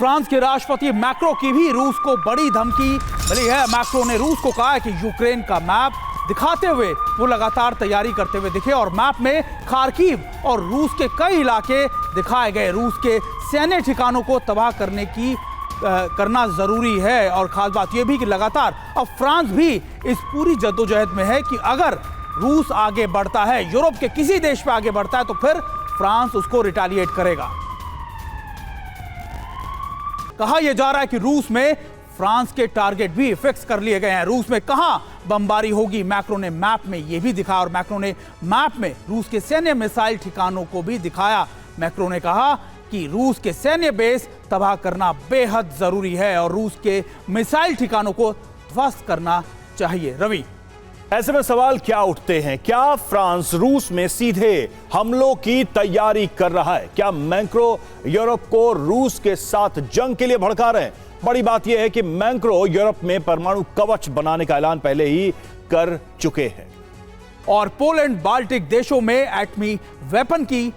France के राष्ट्रपति macro की भी रूस को बड़ी धमकी मिली है। मैक्रो ने रूस को कहा है कि यूक्रेन का मैप दिखाते हुए वो लगातार तैयारी करते हुए दिखे और मैप में खार्किव और रूस के कई इलाके दिखाए गए। रूस के सैन्य ठिकानों को तबाह करना जरूरी है। और खास बात यह भी कि लगातार अब फ्रांस भी इस पूरी जद्दोजहद में है कि अगर रूस आगे बढ़ता है, यूरोप के किसी देश पे आगे बढ़ता है, तो फिर फ्रांस उसको रिटेलिएट करेगा। कहा यह जा रहा है कि रूस में फ्रांस के टारगेट भी फिक्स कर लिए गए हैं। रूस में कहां बमबारी होगी, मैक्रो ने मैप में यह भी दिखाया और मैक्रो ने मैप में रूस के सैन्य मिसाइल ठिकानों को भी दिखाया। मैक्रो ने कहा कि रूस के सैन्य बेस तबाह करना बेहद जरूरी है और रूस के मिसाइल ठिकानों को ध्वस्त करना चाहिए। रवि, ऐसे में सवाल क्या उठते हैं? क्या फ्रांस रूस में सीधे हमलों की तैयारी कर रहा है? क्या मैक्रो यूरोप को रूस के साथ जंग के लिए भड़का रहे हैं? बड़ी बात यह है कि मैक्रो यूरोप में परमाणु कवच बनाने का ऐलान पहले ही कर चुके हैं और पोलैंड बाल्टिक देशों में एटमी वेपन की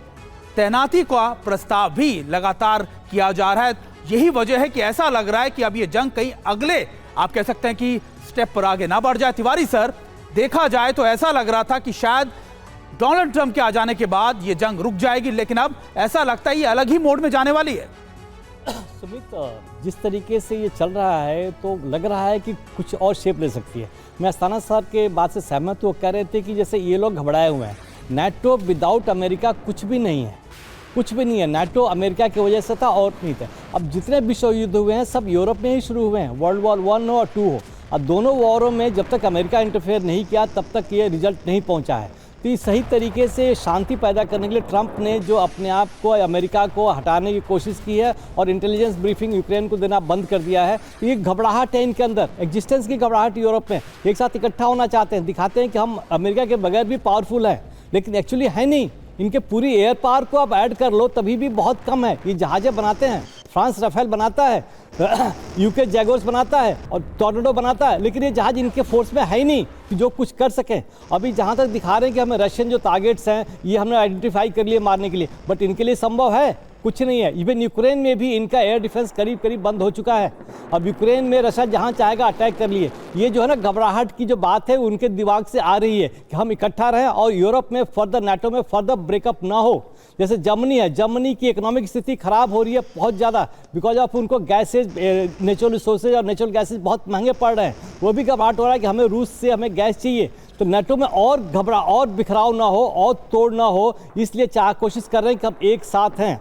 तैनाती का प्रस्ताव भी लगातार किया जा रहा है। यही वजह है कि ऐसा लग रहा है कि अब यह जंग कहीं अगले, आप कह सकते हैं कि स्टेप पर आगे ना बढ़ जाए। तिवारी सर, देखा जाए तो ऐसा लग रहा था कि शायद डोनाल्ड ट्रंप के आ जाने के बाद यह जंग रुक जाएगी, लेकिन अब ऐसा लगता है ये अलग ही मोड में जाने वाली है। सुमित, जिस तरीके से ये चल रहा है तो लग रहा है कि कुछ और शेप ले सकती है। मैं अस्थाना सर के बात से सहमत हूँ। कह रहे थे कि जैसे ये लोग घबराए हुए हैं। नाटो विदाउट अमेरिका कुछ भी नहीं है, कुछ भी नहीं है। नाटो अमेरिका की वजह से था और नहीं था। अब जितने विश्व युद्ध हुए हैं सब यूरोप में ही शुरू हुए हैं, वर्ल्ड वॉर 1 हो और 2 हो। अब दोनों वॉरों में जब तक अमेरिका इंटरफेयर नहीं किया तब तक ये रिजल्ट नहीं पहुंचा है। तो ये सही तरीके से शांति पैदा करने के लिए ट्रंप ने जो अपने आप को, अमेरिका को हटाने की कोशिश की है और इंटेलिजेंस ब्रीफिंग यूक्रेन को देना बंद कर दिया है। तो ये घबराहट है इनके अंदर, एग्जिस्टेंस की घबराहट यूरोप में। एक साथ इकट्ठा होना चाहते हैं, दिखाते हैं कि हम अमेरिका के बगैर भी पावरफुल हैं, लेकिन एक्चुअली है नहीं। इनके पूरी एयर पावर को आप ऐड कर लो तभी भी बहुत कम है। ये जहाज़ें बनाते हैं, फ्रांस राफेल बनाता है, यूके जैगोर्स बनाता है और टॉर्नेडो बनाता है, लेकिन ये जहाज इनके फोर्स में है ही नहीं कि जो कुछ कर सकें। अभी जहाँ तक दिखा रहे हैं कि हमें रशियन जो टारगेट्स हैं ये हमने आइडेंटिफाई कर लिए मारने के लिए, बट इनके लिए संभव है? कुछ नहीं है। इवन यूक्रेन में भी इनका एयर डिफेंस करीब करीब बंद हो चुका है। अब यूक्रेन में रशिया जहां चाहेगा अटैक कर लिए। ये जो है ना घबराहट की जो बात है उनके दिमाग से आ रही है कि हम इकट्ठा रहें और यूरोप में फर्दर, नाटो में फर्दर ब्रेकअप ना हो। जैसे जर्मनी है, जर्मनी की इकोनॉमिक स्थिति खराब हो रही है बहुत ज़्यादा, बिकॉज ऑफ उनको गैसेज, नेचुरल रिसोर्सेज और नेचुरल गैसेज बहुत महंगे पड़ रहे हैं। वो भी घबराहट हो रहा है कि हमें रूस से हमें गैस चाहिए। तो नाटो में और और बिखराव ना हो और तोड़ ना हो, इसलिए कोशिश कर रहे हैं कि हम एक साथ हैं